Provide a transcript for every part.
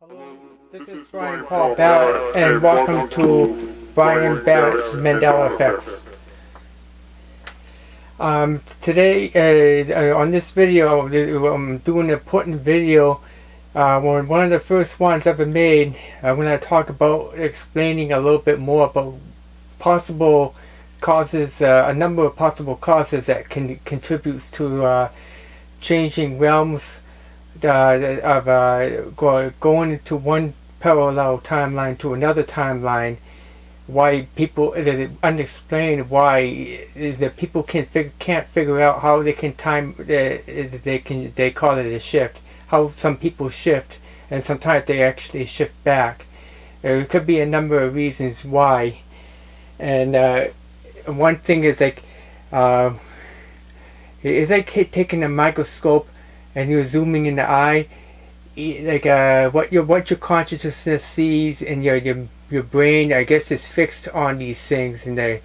Hello, this is Brian Paul Barrett, and welcome to Brian Barrett's Mandela Effects. Today, on this video, I'm doing an important video. One of the first ones ever made. I'm going to talk about explaining a little bit more about possible causes, a number of possible causes that can contribute to changing realms of going into one parallel timeline to another timeline. Why people, unexplained, why the people can't figure out how they can time, they call it a shift, how some people shift and sometimes they actually shift back. There could be a number of reasons why, and one thing is like it's like taking a microscope and you're zooming in the eye, like what your consciousness sees in your brain, I guess, is fixed on these things. And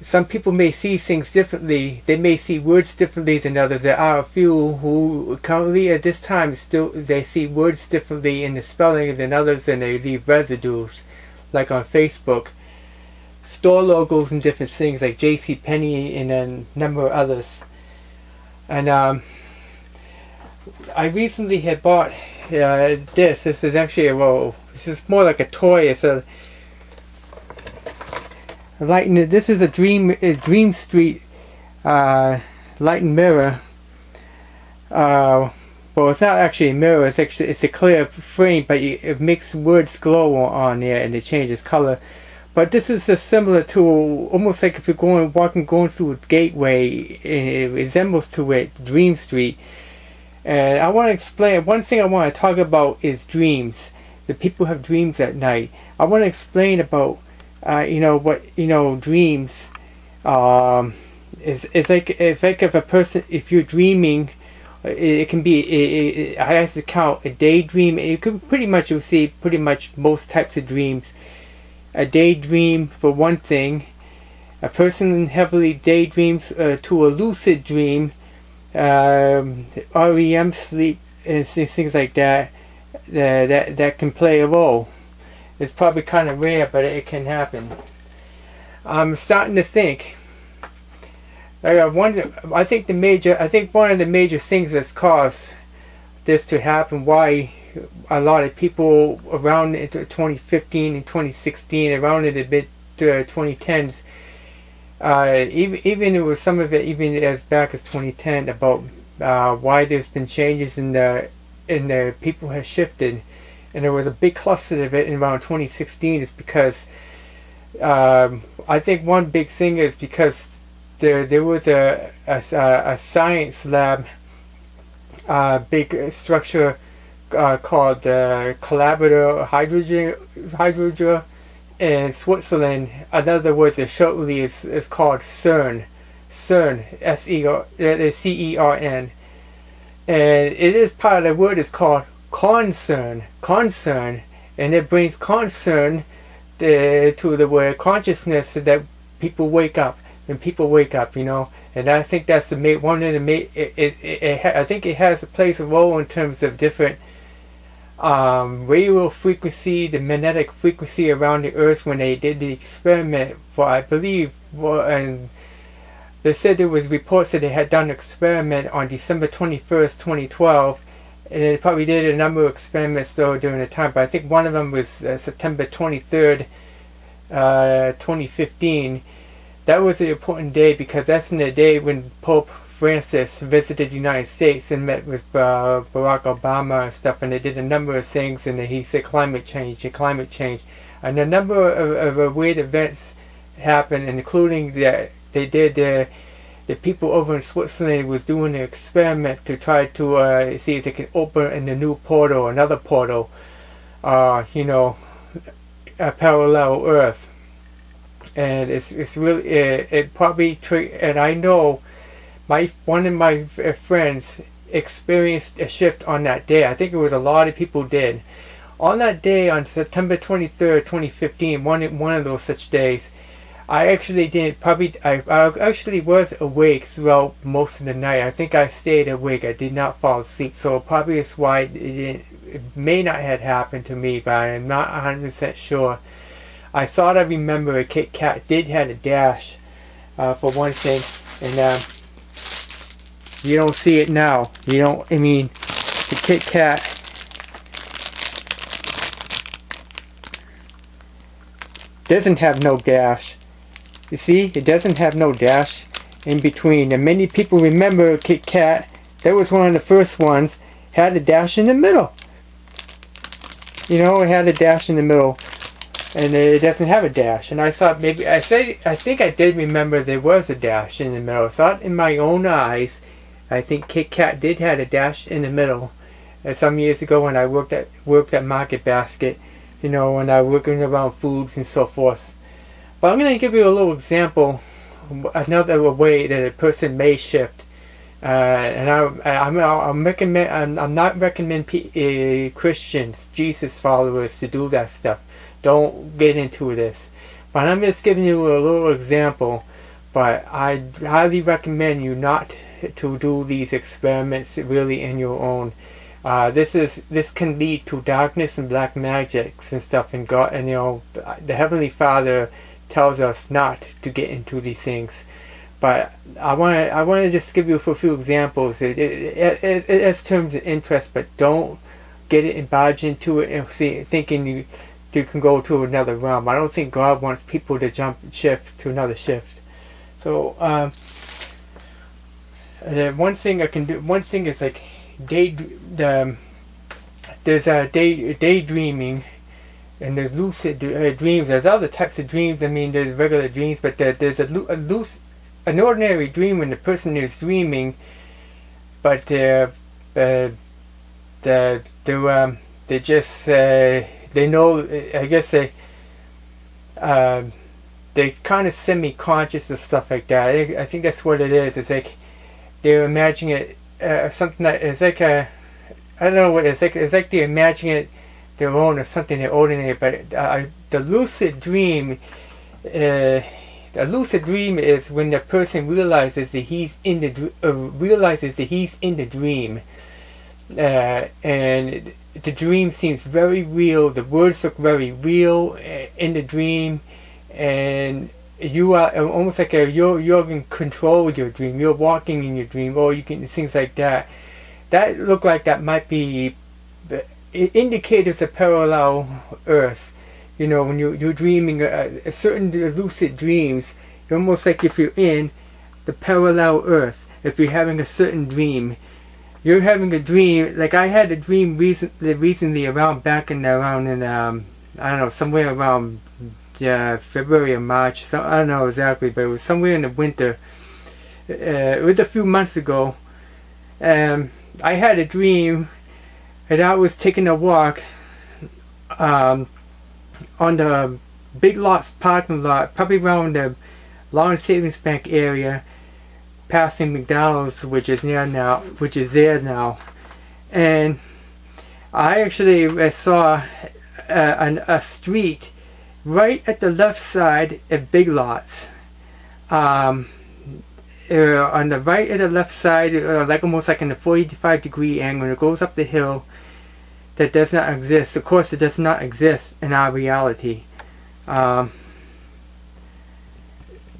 some people may see things differently. They may see words differently than others. There are a few who currently at this time still they see words differently in the spelling than others, and they leave residues, like on Facebook. Store logos and different things like JCPenney and a number of others. And I recently had bought this. This is actually this is more like a toy. It's a light. This is a Dream Street light and mirror. Well, it's not actually a mirror. It's a clear frame, but it makes words glow on there, and it changes color. But this is similar to, almost like if you're going through a gateway. It resembles to it, Dream Street. And I want to explain, one thing I want to talk about is dreams. The people have dreams at night. I want to explain about, dreams. It's like if a person, if you're dreaming, it can be, I have to count a daydream. You could pretty much, you'll see pretty much most types of dreams. A daydream for one thing. A person heavily daydreams to a lucid dream. REM sleep and things like that can play a role. It's probably kind of rare, but it can happen. I'm starting to think. I think one of the major things that's caused this to happen, why a lot of people around 2015 and 2016, around it a bit 2010s. Even it was some of it even as back as 2010 about why there's been changes in the people have shifted, and there was a big cluster of it in around 2016. Is because I think one big thing is because there was a science lab, big structure called Collaborative Hydrogen in Switzerland. In other words, shortly is called CERN. CERN, CERN, and it is part of the word is called concern, and it brings concern to the word consciousness, so that people wake up. When people wake up, and I think that's the one of the I think it has plays a role in terms of different radio frequency, the magnetic frequency around the Earth when they did the experiment for, I believe, and they said there was reports that they had done an experiment on December 21st, 2012, and they probably did a number of experiments though during the time, but I think one of them was September 23rd, 2015. That was an important day because that's in the day when Pope Francis visited the United States and met with Barack Obama and stuff, and they did a number of things, and he said climate change, and a number of weird events happened, including that they did the people over in Switzerland was doing an experiment to try to see if they can open in the new portal, another portal, a parallel Earth, and it's really it probably and I know. One of my friends experienced a shift on that day. I think it was a lot of people did. On that day, on September 23rd, 2015, one of those such days, I actually didn't probably I actually was awake throughout most of the night. I think I stayed awake. I did not fall asleep, so probably that's why it may not have happened to me, but I'm not 100% sure. I thought I remember a Kit Kat did have a dash, for one thing, and you don't see it now. You don't. I mean, the Kit Kat. Doesn't have no dash. You see, it doesn't have no dash in between. And many people remember Kit Kat. That was one of the first ones. Had a dash in the middle. You know, it had a dash in the middle, and it doesn't have a dash. And I thought maybe I think I did remember there was a dash in the middle. I thought in my own eyes, I think Kit Kat did have a dash in the middle. Some years ago when I worked at Market Basket. You know, when I'm working around foods and so forth. But I'm going to give you a little example, another way that a person may shift. And I'm not recommend Christians, Jesus followers, to do that stuff. Don't get into this. But I'm just giving you a little example. But I highly recommend you not to do these experiments really in your own. This can lead to darkness and black magics and stuff, and God, and you know, the Heavenly Father tells us not to get into these things. But I want to just give you a few examples. It has terms of interest, but don't get it and barge into it and thinking you can go to another realm. I don't think God wants people to shift to another shift. So one thing I can do. One thing is like there's daydreaming, and there's lucid dreams. There's other types of dreams. I mean, there's regular dreams, but there's an ordinary dream when the person is dreaming, but they just they know. I guess they kind of semi-conscious and stuff like that. I think that's what it is. It's like they're imagining it. Something that is like I don't know what it's like. It's like they're imagining it their own or something they're ordinary. But the lucid dream, is when the person realizes that he's in the dream, and the dream seems very real. The words look very real in the dream, and you are almost like you're in control of your dream. You're walking in your dream, or you can things like that. That look like that might be indicators of parallel Earth. You know, when you're dreaming a certain lucid dreams, you're almost like if you're in the parallel Earth. If you're having a certain dream, you're having a dream. Like I had a dream recently I don't know, somewhere around February or March, so I don't know exactly, but it was somewhere in the winter. It was a few months ago. I had a dream that I was taking a walk on the Big Lots parking lot, probably around the Long Savings Bank area, passing McDonald's, which is there now, and I actually saw a street right at the left side of Big Lots. On the right and the left side, like almost like in a 45-degree angle, it goes up the hill. That does not exist. Of course, it does not exist in our reality. But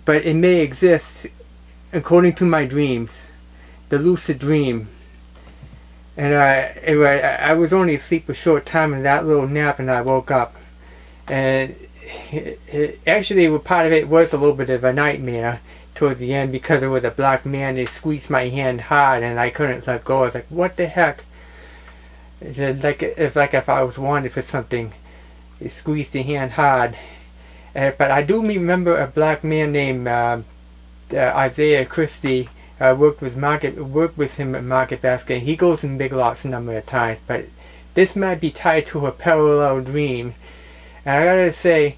it may exist according to my dreams, the lucid dream. And I was only asleep a short time in that little nap, and I woke up. And actually, part of it was a little bit of a nightmare towards the end, because there was a black man that squeezed my hand hard, and I couldn't let go. I was like, what the heck? Like if I was wanted for something, he squeezed the hand hard. But I do remember a black man named Isaiah Christie. I worked with him at Market Basket. He goes in Big Lots a number of times, but this might be tied to a parallel dream. And I gotta say,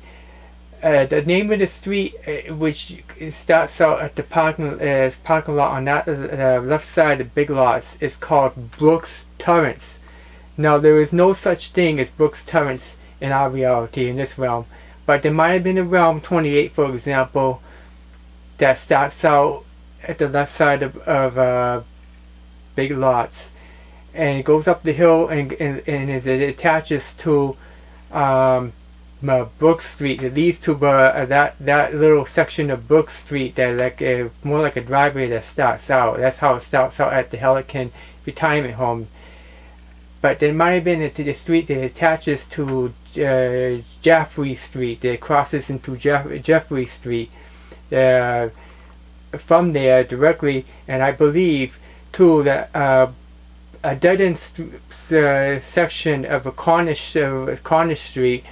the name of the street, which starts out at the parking lot on that left side of Big Lots, is called Brooks Torrance. Now, there is no such thing as Brooks Torrance in our reality, in this realm. But there might have been a realm 28, for example, that starts out at the left side of Big Lots, and it goes up the hill, and it attaches to Brook Street. It leads to that little section of Brook Street that more like a driveway that starts out. That's how it starts out at the Helican retirement home. But there might have been the street that attaches to Jaffrey Street, that crosses into Jeffrey Street from there directly, and I believe too that a dead-end section of Cornish Street,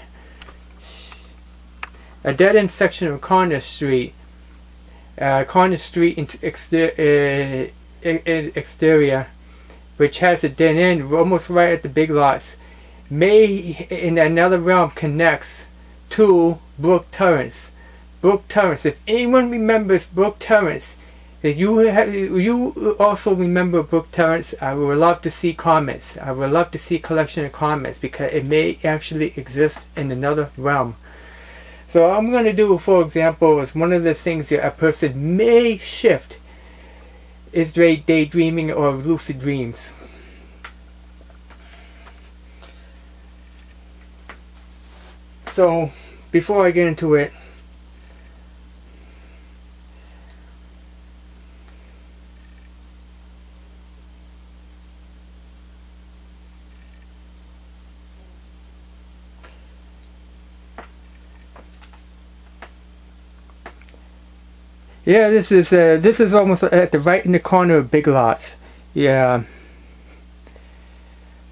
a dead-end section of Cornish Street exterior, which has a dead end almost right at the Big Lots, may in another realm connects to Brook Terrace. Brook Terrace. If anyone remembers Brook Terrace, if you also remember Brook Terrace, I would love to see comments. I would love to see a collection of comments, because it may actually exist in another realm. So I'm going to do, for example, is one of the things that a person may shift is daydreaming or lucid dreams. So before I get into it, yeah, this is almost at the right in the corner of Big Lots. Yeah.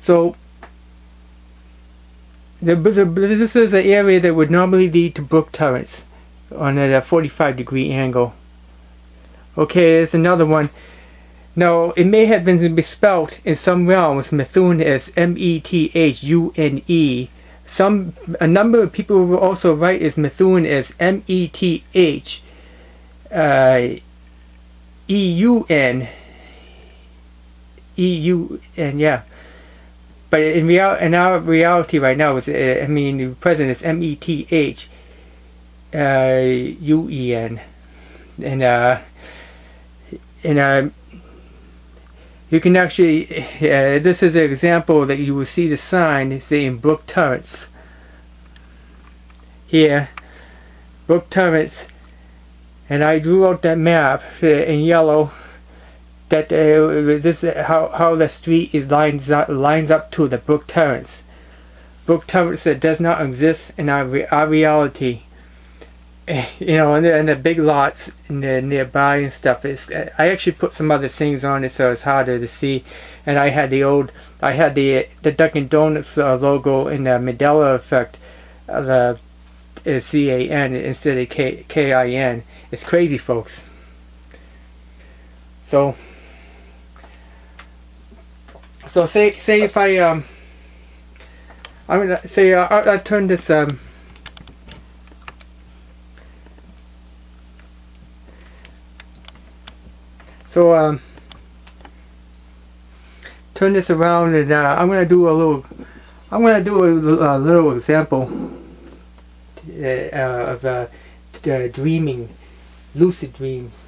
So this is an area that would normally lead to Brook Terrace on a 45-degree angle. Okay, there's another one. Now, it may have been misspelled in some realms, Methune as Methune. A number of people will also write as Methune as Meth. EUN, yeah. But in our reality right now, is the present is METHUEN, and you can actually this is an example that you will see the sign saying Brook Terrace here, Brook Terrace. And I drew out that map in yellow. That this is how the street is lines up to the Brook Terrace. Brook Terrace that does not exist in our reality. You know, and the Big Lots in the nearby and stuff. I actually put some other things on it so it's harder to see. And I had the Dunkin' Donuts logo in the Mandela Effect. CAN instead of KIN. It's crazy, folks. So say if I I turn this turn this around, and I'm gonna do a little example of dreaming, lucid dreams.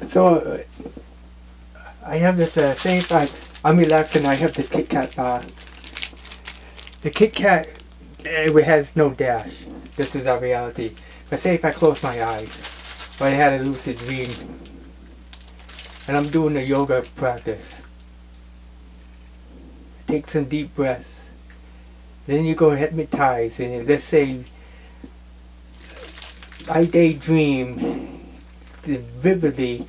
So I have this same time I'm relaxing. I have this Kit Kat bar. The Kit Kat it has no dash. This is our reality. But say if I close my eyes, or I had a lucid dream, and I'm doing a yoga practice. Take some deep breaths. Then you go hypnotize, and let's say I daydream vividly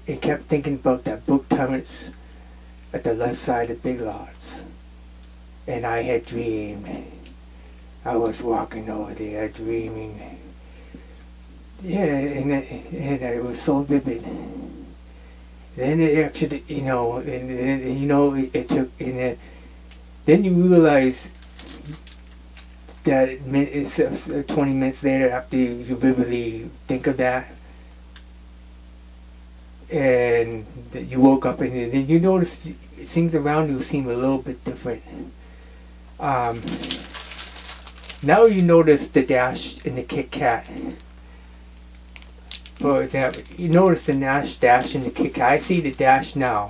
and kept thinking about that book Terrence at the left side of Big Lots. And I had dreamed. I was walking over there dreaming. Yeah, and it was so vivid. Then it actually, it took, then you realize that it's 20 minutes later after you vividly think of that, and you woke up and then you notice things around you seem a little bit different. Now you notice the dash in the Kit Kat. For example, you notice the dash in the Kit Kat. I see the dash now,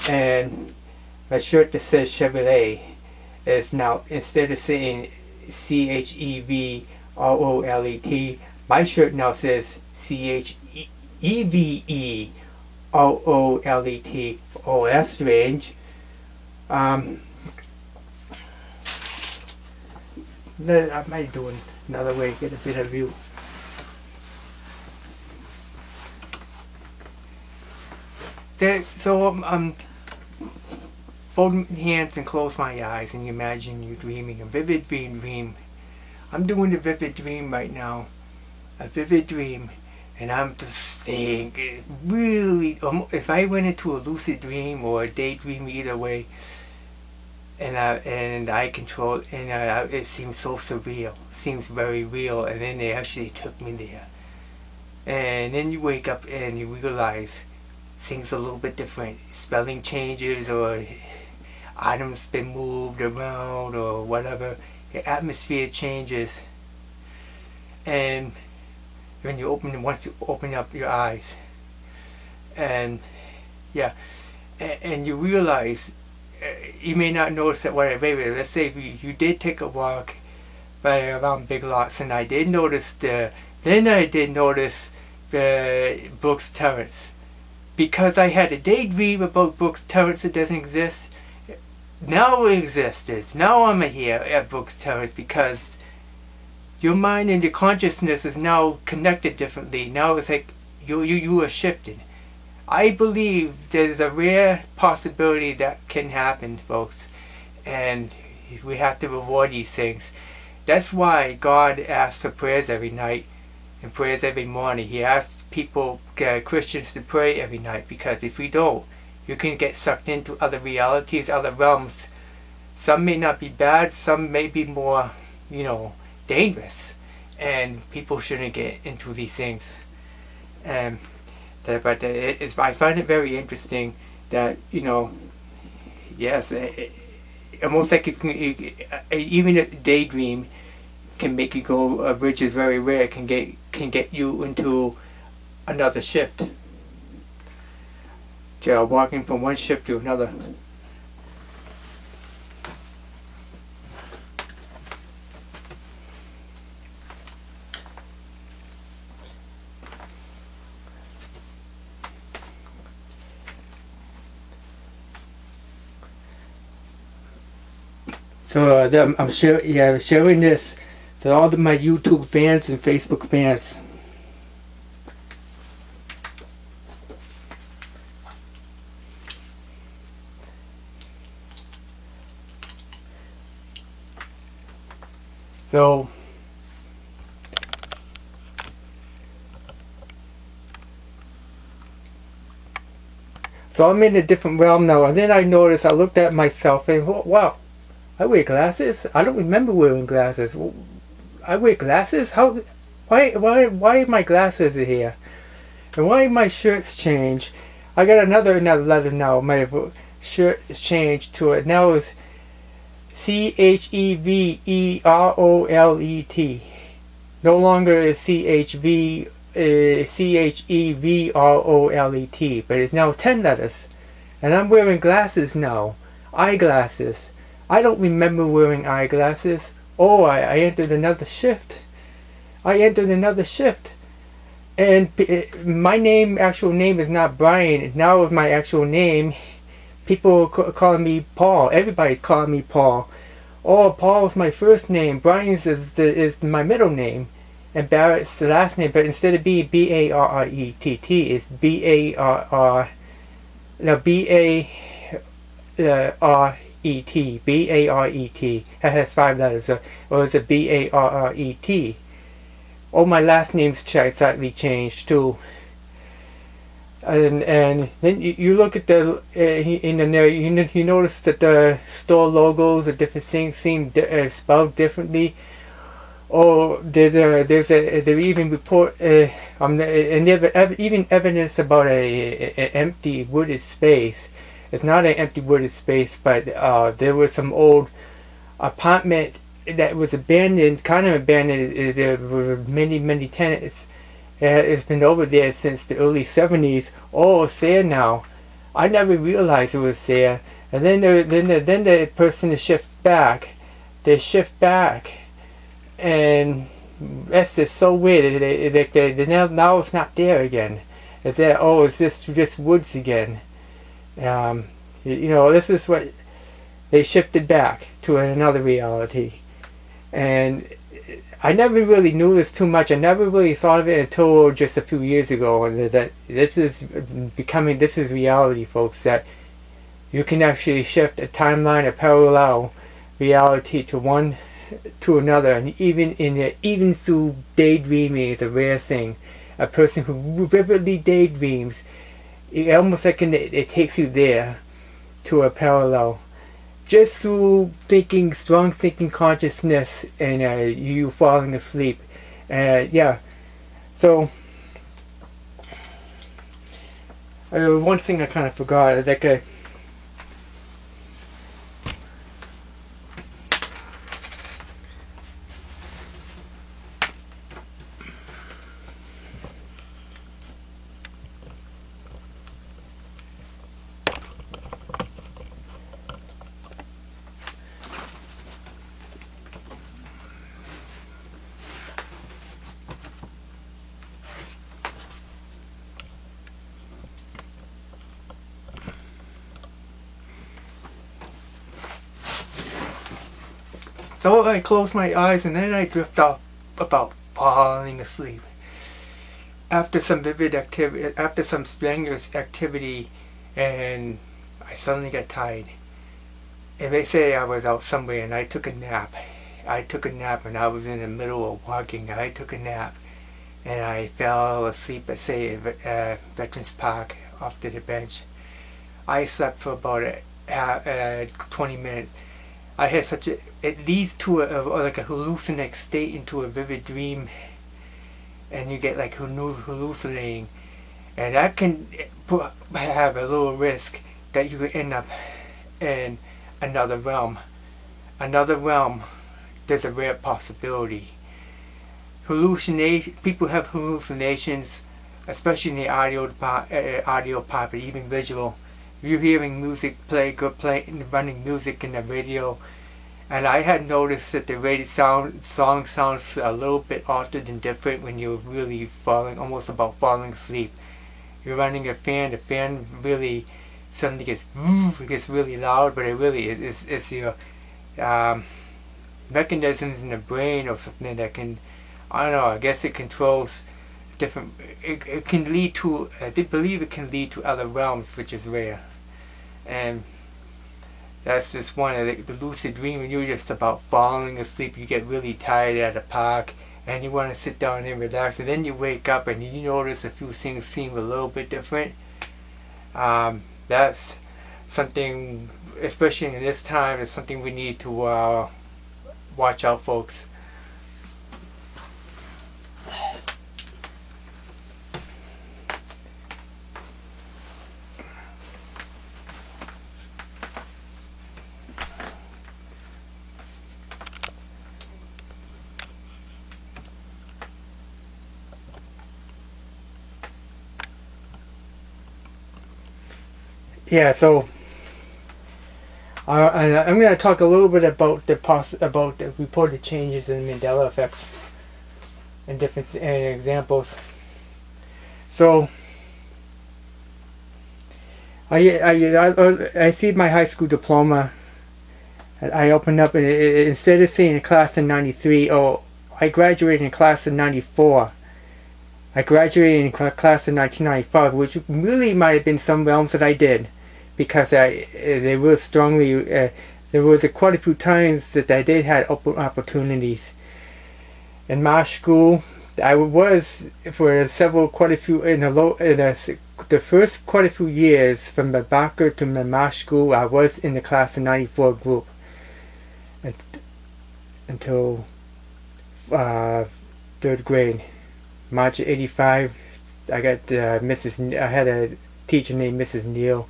and my shirt that says Chevrolet is now, instead of saying CHEVROLET, my shirt now says CHEVEROLET. Oh, that's strange. I might do another way to get a better view. So fold my hands and close my eyes and imagine you dreaming a vivid dream. I'm doing a vivid dream right now. A vivid dream. And I'm just thinking, really, if I went into a lucid dream or a daydream, either way, and I control, and it seems so surreal, seems very real, and then they actually took me there. And then you wake up and you realize things a little bit different. Spelling changes, or items been moved around, or whatever. The atmosphere changes, and when you once you open up your eyes, and yeah, and you realize, you may not notice that right away. Let's say you did take a walk by around Big Lots, and I did notice Brooks Terrence, because I had a daydream about Brooks Terrence that doesn't exist. Now it exists. Now I'm here at Brooks Terrence because your mind and your consciousness is now connected differently. Now it's like you are shifted. I believe there's a rare possibility that can happen, folks, and we have to avoid these things. That's why God asks for prayers every night and prayers every morning. He asks people, Christians, to pray every night, because if we don't, you can get sucked into other realities, other realms. Some may not be bad, some may be more, dangerous, and people shouldn't get into these things. But I find it very interesting that, yes, almost like even a daydream can make you go, which is very rare, can get you into another shift. Walking from one shift to another. So I'm sharing this to all of my YouTube fans and Facebook fans. So I'm in a different realm now, and then I noticed, I looked at myself and wow, I wear glasses? I don't remember wearing glasses. I wear glasses? Why my glasses are here? And why my shirts changed? I got another letter now. My shirt is changed to it. Now it's CHEVEROLET. No longer is CHEVROLET, but it's now 10 letters. And I'm wearing glasses now. Eyeglasses. I don't remember wearing eyeglasses. Oh, I entered another shift. And my actual name is not Brian. Now with my actual name, people are calling me Paul. Everybody's calling me Paul. Oh, Paul is my first name. Brian is my middle name. and Barrett's the last name, but instead of being Barrett, is Barr. No, Barret. Barret. That has 5 letters. So, or is it Barret? Oh, my last name's slightly changed too. And then you look at the in the you notice that the store logos, the different things seem spelled differently. Or there even report and even evidence about an empty wooded space. It's not an empty wooded space, but there was some old apartment that was abandoned, kind of abandoned. There were many tenants. It's been over there since the early 70s. Oh, it's there now. I never realized it was there. And then the person shifts back. They shift back, and that's just so weird. Now it's not there again. It's there. Oh, it's just woods again. This is what they shifted back to another reality, and I never really knew this too much. I never really thought of it until just a few years ago, and that this is reality, folks. That you can actually shift a timeline, a parallel reality to another, and even through daydreaming is a rare thing. A person who vividly daydreams, almost like it takes you there to a parallel, just through strong thinking consciousness, and you falling asleep. Yeah. So one thing I kind of forgot, like so I close my eyes and then I drift off about falling asleep. After some vivid activity, after some strenuous activity, and I suddenly got tired. And they say I was out somewhere and I took a nap. And I was in the middle of walking. I took a nap and I fell asleep at, say, Veterans Park off to the bench. I slept for about 20 minutes. I had it leads to like a hallucinate state, into a vivid dream, and you get like hallucinating, and that can have a little risk that you could end up in another realm. There's a rare possibility. People have hallucinations, especially in the audio part, but even visual. You're hearing music running music in the radio, and I had noticed that the radio song sounds a little bit altered and different when you're really almost about falling asleep. You're running a fan, the fan really suddenly gets really loud, but it's your mechanisms in the brain or something that can, I don't know, I guess it controls different, it can lead to, I believe it can lead to other realms, which is rare. And that's just one of the lucid dream, when you're just about falling asleep. You get really tired at a park and you want to sit down and relax, and then you wake up and you notice a few things seem a little bit different. That's something, especially in this time, is something we need to watch out, folks. Yeah, so I'm going to talk a little bit about the reported changes in Mandela effects and different examples. So I see my high school diploma. I opened up, and instead of seeing a class in '93, oh, I graduated in class of 94. I graduated in class of 1995, which really might have been some realms that I did, because they were strongly, there was quite a few times that I did have open opportunities. In my school, I was for quite a few the first quite a few years from the Barrett to my school. I was in the class of 94 group until 3rd grade. March of 85, I got I had a teacher named Mrs. Neal.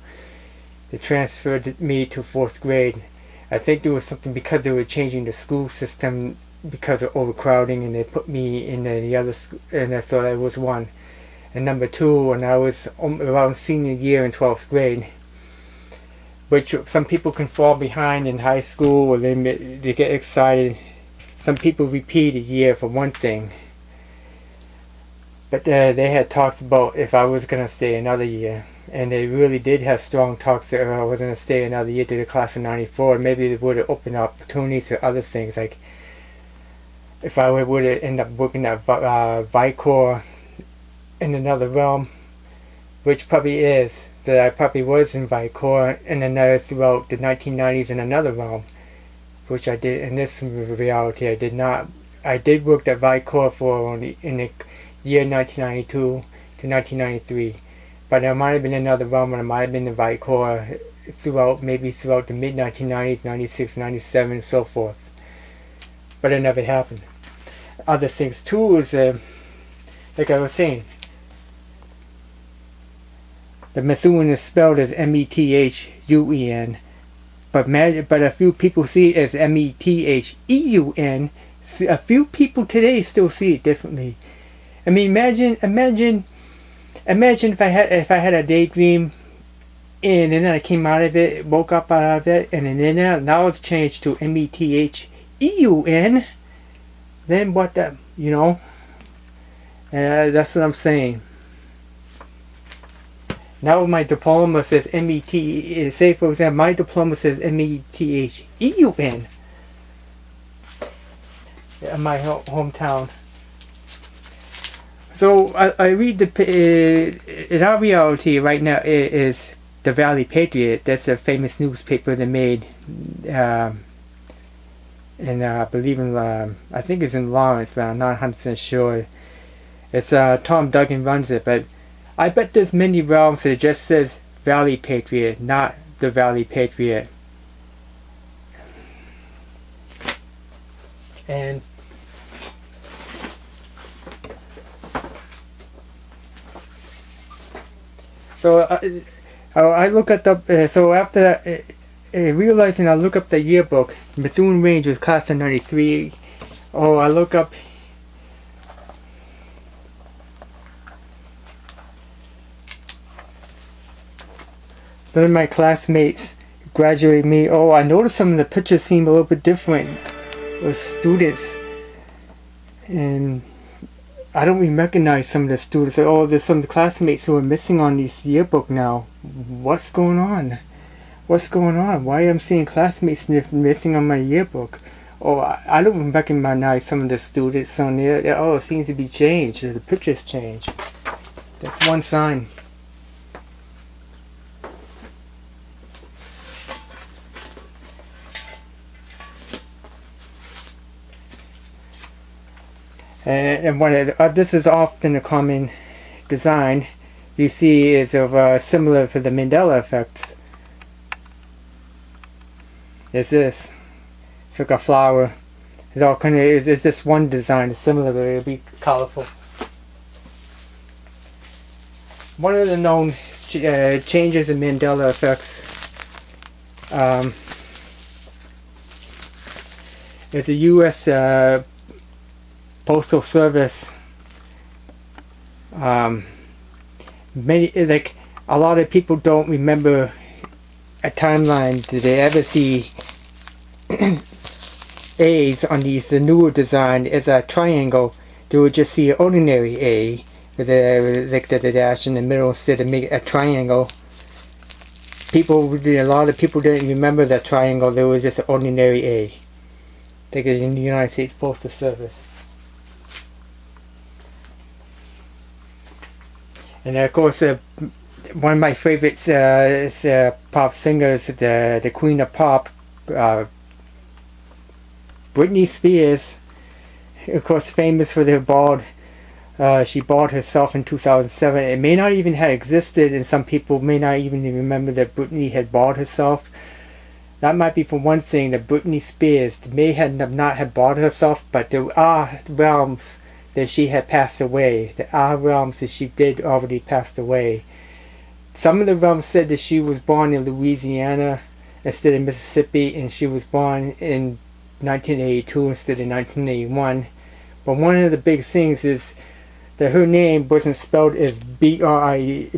They transferred me to 4th grade. I think there was something because they were changing the school system because of overcrowding, and they put me in the other school, and I thought I was one. And number 2, when I was around senior year in 12th grade, which some people can fall behind in high school, or they get excited. Some people repeat a year for one thing. But they had talked about if I was going to stay another year. And they really did have strong talks that I was going to stay another year to the class of 94. Maybe it would have opened opportunities for other things. Like if I would have ended up working at Vicor in another realm. Which probably is. That I probably was in Vicor and then throughout the 1990s in another realm. Which I did in this reality. I did not. I did work at Vicor for in the year 1992 to 1993, but there might have been another realm, and I might have been in Vicor throughout the mid 1990s, 96, 97, and so forth. But it never happened. Other things too is like I was saying, the Methuen is spelled as Methuen, but a few people see it as Metheun. A few people today still see it differently. I mean, imagine if I had a daydream, and then I came out of it, woke up out of it, and then now it's changed to Metheun. Then what that's what I'm saying. Now my diploma says MET. Say for example, my diploma says METHEUN. In my hometown. So I read in our reality right now is the Valley Patriot. That's a famous newspaper they made, and I believe I think it's in Lawrence, but I'm not 100% sure. It's Tom Duggan runs it, but I bet there's many realms that it just says Valley Patriot, not the Valley Patriot. And so I look at the so after that, realizing I look up the yearbook. Methuen Range was class of 93. Oh, I look up. None of my classmates graduated me. Oh, I noticed some of the pictures seem a little bit different with students, and I don't even recognize some of the students. Oh, there's some classmates who are missing on this yearbook now. What's going on? What's going on? Why am I seeing classmates missing on my yearbook? Oh, I don't even recognize some of the students on there. Oh, it seems to be changed. The pictures changed. That's one sign. And this is often a common design you see is of similar to the Mandela Effects. Is this? It's like a flower. It's all kind of. It's just one design. It's similar, but it'll be colorful. One of the known changes in Mandela Effects is the U.S. Postal Service. Like a lot of people don't remember a timeline. Did they ever see A's on the newer design as a triangle? They would just see an ordinary A with the dash in the middle instead of make a triangle. A lot of people didn't remember that triangle. There was just an ordinary A. Take it in the United States Postal Service. And of course, one of my favorites is pop singers, the queen of pop, Britney Spears. Of course, famous for the bald. She bald herself in 2007. It may not even have existed, and some people may not even remember that Britney had bald herself. That might be for one thing, that Britney Spears may have not have bald herself, but there are realms that she had passed away. There are realms that she did already passed away. Some of the realms said that she was born in Louisiana instead of Mississippi, and she was born in 1982 instead of 1981. But one of the big things is that her name wasn't spelled as B-R-I-T-N-E-Y.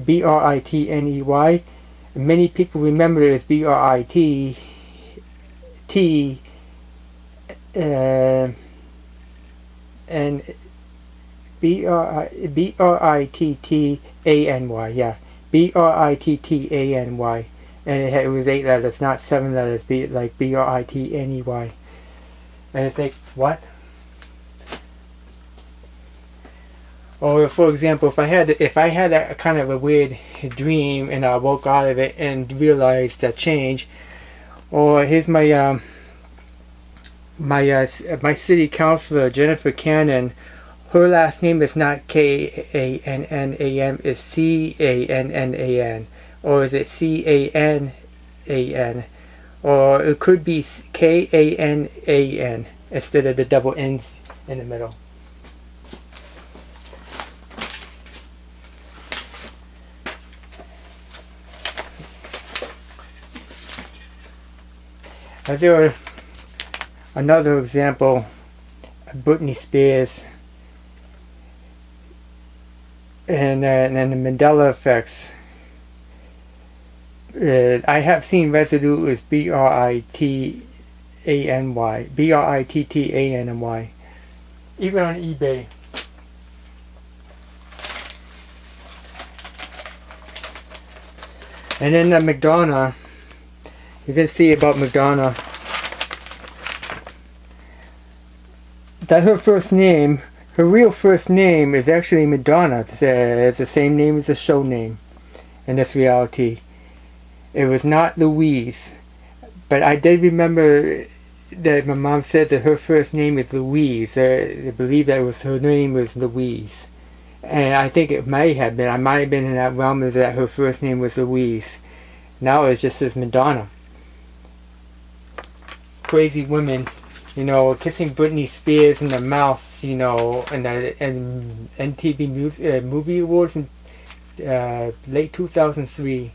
Many people remember it as B-R-I-T-T and B-R-I-T-T-A-N-Y, yeah. B-R-I-T-T-A-N-Y. And it was 8 letters, not 7 letters, like B-R-I-T-N-E-Y. And it's like, what? Or for example, if I had a kind of a weird dream and I woke out of it and realized that change, or here's my my city councilor Jennifer Cannon. Her last name is not K-A-N-N-A-M, it's C-A-N-N-A-N, or is it C-A-N-A-N, or it could be K-A-N-A-N instead of the double N's in the middle. There another example of Britney Spears and the Mandela Effects. I have seen residue as B-R-I-T-A-N-Y, B-R-I-T-T-A-N-Y, even on eBay. And then the Madonna. You can see about Madonna that her first name, her real first name is actually Madonna. It's the same name as the show name in this reality. It was not Louise, but I did remember that my mom said that her first name is Louise. I believe that her name was Louise, and I think it may have been. I might have been in that realm of that her first name was Louise. Now it's just as Madonna. Crazy women, you know, kissing Britney Spears in the mouth, you know, and MTV Movie Awards in late 2003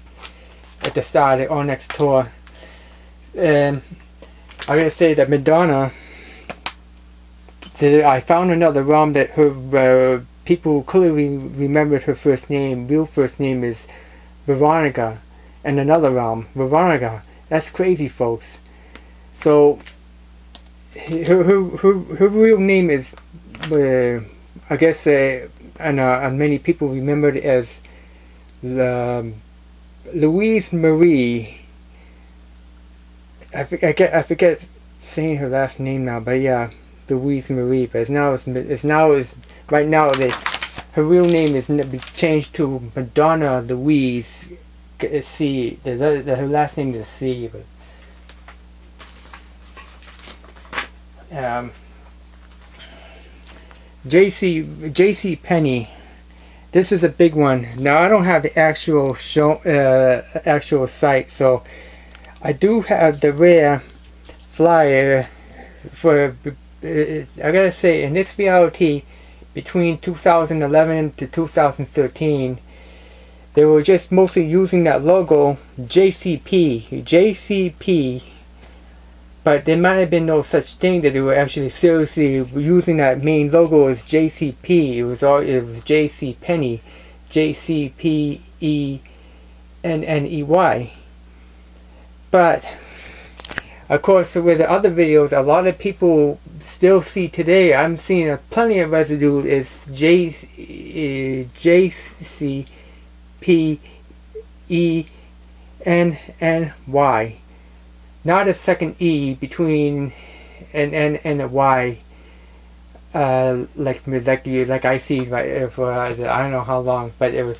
at the start of the Onyx tour. And I gotta say that Madonna, I found another realm that her people clearly remembered her first name. Real first name is Veronica, and another realm, Veronica. That's crazy, folks. So her real name is, I guess, and many people remember it as Louise Marie. I forget saying her last name now, but yeah, Louise Marie. But right now her real name is changed to Madonna Louise C. Her last name is C, but. J.C. Penney. This is a big one. Now I don't have the actual site, so I do have the rare flyer for. I gotta say, in this reality, between 2011 to 2013, they were just mostly using that logo JCP. But there might have been no such thing that they were actually seriously using that main logo as JCP. It was JC Penney, JCPENNEY. But of course, with the other videos, a lot of people still see today. I'm seeing plenty of residue is JCPENNY. Not a second E between an N and a Y, like I see, right? For I don't know how long, but it was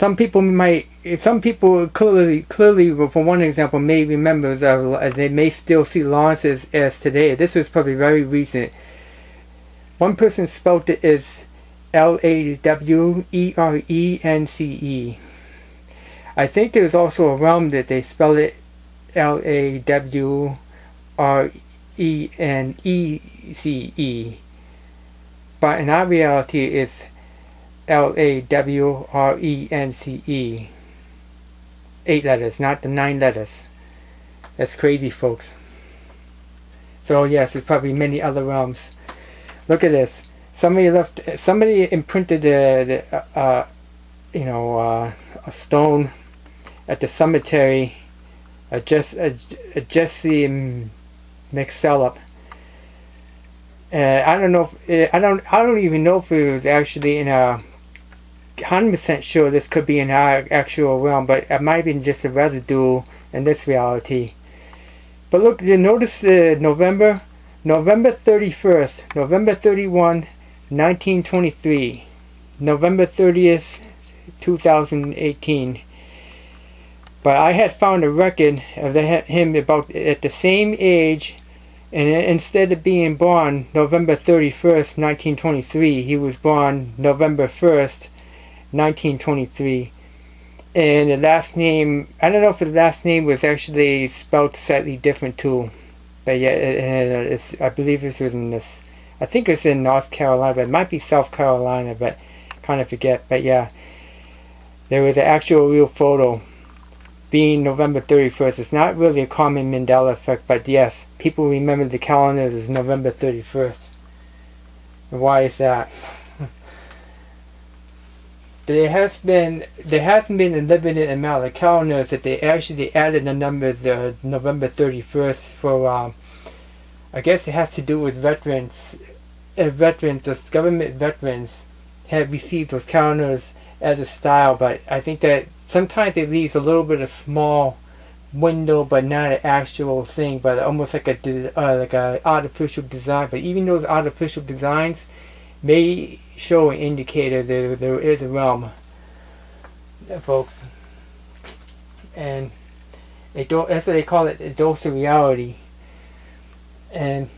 some people clearly, for one example, may remember that they may still see Lawrence as today. This was probably very recent. One person spelled it as Lawrence. I think there's also a realm that they spell it Lawrence, but in our reality it's Lawrence. 8 letters, not the 9 letters. That's crazy, folks. So yes, there's probably many other realms. Look at this. Somebody imprinted a stone at the cemetery. Jesse McSellop. I don't know if I don't even know if it was actually in a 100% sure this could be in our actual realm, but it might be just a residue in this reality. But look, you notice November 31st, November 31, 1923, November 30th, 2018. But I had found a record of him about at the same age, and instead of being born November 31st, 1923, he was born November 1st, 1923. And the last name, I don't know if the last name was actually spelled slightly different too. But yeah, I believe it was in this, I think it's in North Carolina, but it might be South Carolina, but kind of forget. But yeah, there was an actual real photo being November 31st. It's not really a common Mandela effect, but yes, people remember the calendars as November 31st. And why is that? There hasn't been a limited amount of calendars that they actually added the number November 31st for. I guess it has to do with veterans. Those government veterans have received those calendars as a style, but I think that sometimes it leaves a little bit of small window, but not an actual thing, but almost like a artificial design. But even those artificial designs may show an indicator that there is a realm, folks. And that's what they call it, a dose of reality. And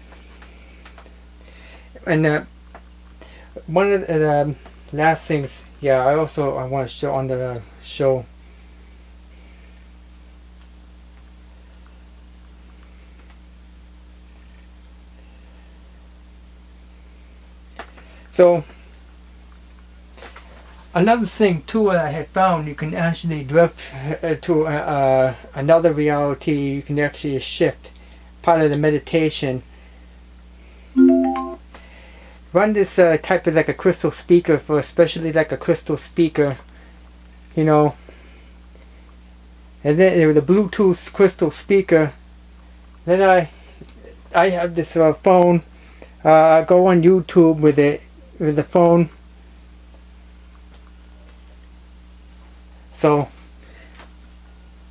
one of the last things, yeah, I want to show on the show. So another thing too that I had found, you can actually drift to another reality. You can actually shift part of the meditation. Run this type of like a crystal speaker, for especially like a crystal speaker, you know. And then the Bluetooth crystal speaker. Then I have this phone. Go on YouTube with it. With the phone. So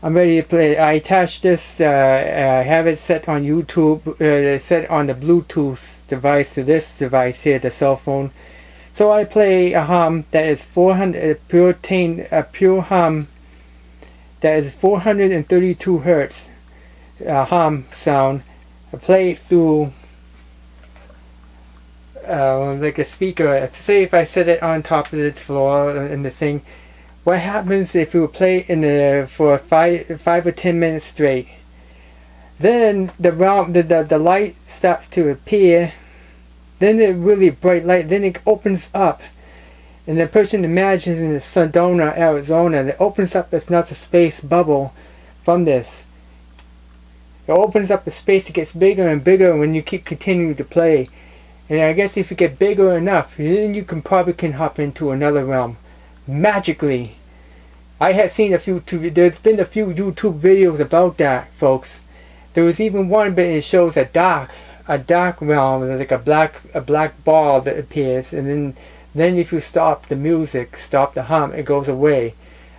I'm ready to play. I attached this. I have it set on YouTube. Set on the Bluetooth device to this device here, the cell phone. So I play a hum that is 400 pure hum that is 432 hertz hum sound. I play it through. Like a speaker. Say if I set it on top of the floor in the thing, what happens if you play it in for 5 or 10 minutes straight? Then the light starts to appear. Then the really bright light. Then it opens up, and the person imagines in Sedona, Arizona, that opens up another space bubble from this. It opens up the space. It gets bigger and bigger when you keep continuing to play. And I guess if you get bigger enough, then you probably can hop into another realm magically. I had seen there's been a few YouTube videos about that, folks. There was even one, but it shows a dark realm, like a black ball that appears, and then if you stop the music, stop the hum, it goes away.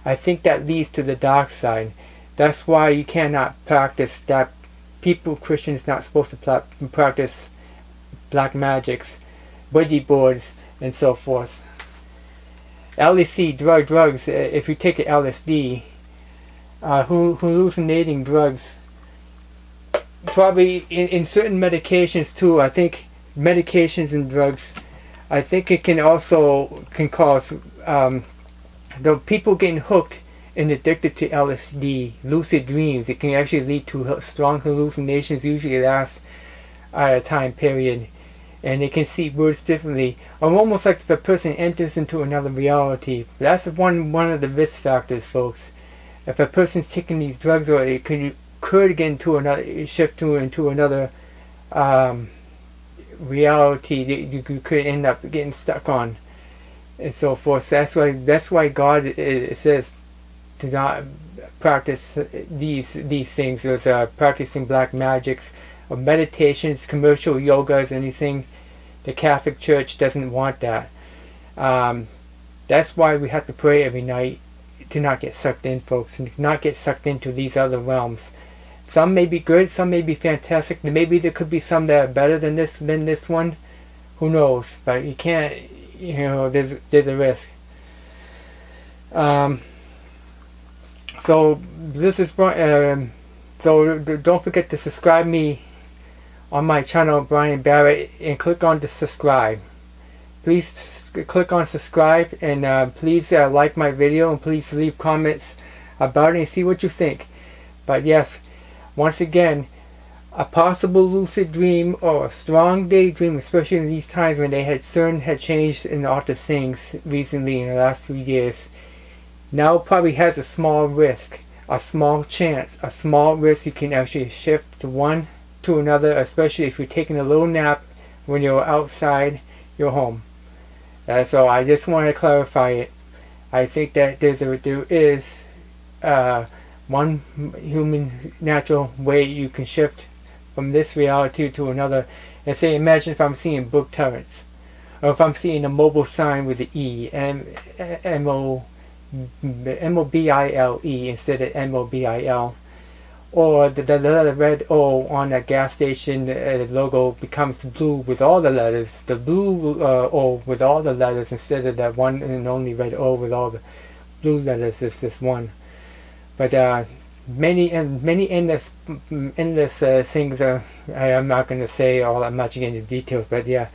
I think that leads to the dark side. That's why you cannot practice that. Christians not supposed to practice black magics, Ouija boards, and so forth. LSD drugs. If you take LSD, hallucinating drugs, probably in certain medications too. I think medications and drugs, I think it can also cause the people getting hooked and addicted to LSD, lucid dreams. It can actually lead to strong hallucinations. Usually last a time period, and they can see words differently. Almost like if a person enters into another reality. That's one of the risk factors, folks. If a person's taking these drugs, or it could get into another, shift into another reality that you could end up getting stuck on, and so forth. So that's why God it says to not practice these things. There's practicing black magics or meditations, commercial yogas, anything. The Catholic Church doesn't want that. That's why we have to pray every night to not get sucked in, folks, and not get sucked into these other realms. Some may be good, some may be fantastic. Maybe there could be some that are better than this one. Who knows? But you can't. You know, there's a risk. So this is so don't forget to subscribe me on my channel, Brian Barrett, and click on the subscribe. Please click on subscribe, and please like my video, and please leave comments about it and see what you think. But yes, once again, a possible lucid dream or a strong daydream, especially in these times when CERN had changed in all the things recently in the last few years, now probably has a small risk, a small chance, a small risk you can actually shift to one to another, especially if you're taking a little nap when you're outside your home. So I just want to clarify it. I think that there is one human natural way you can shift from this reality to another. And say, imagine if I'm seeing book turrets, or if I'm seeing a mobile sign with the E, M-O-B-I-L-E instead of M-O-B-I-L, or the letter red O on that gas station, the logo becomes blue with all the letters, the blue O with all the letters instead of that one and only red O with all the blue letters. Is this one. But many endless things are, I'm not going to say all that much into details, but yeah,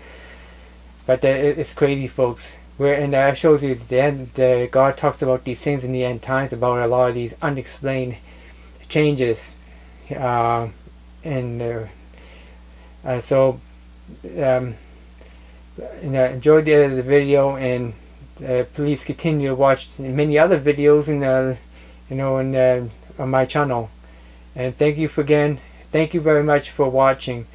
but it's crazy, folks. And that shows you the end. God talks about these things in the end times, about a lot of these unexplained changes, so enjoy the video, and please continue to watch many other videos on my channel. And thank you very much for watching.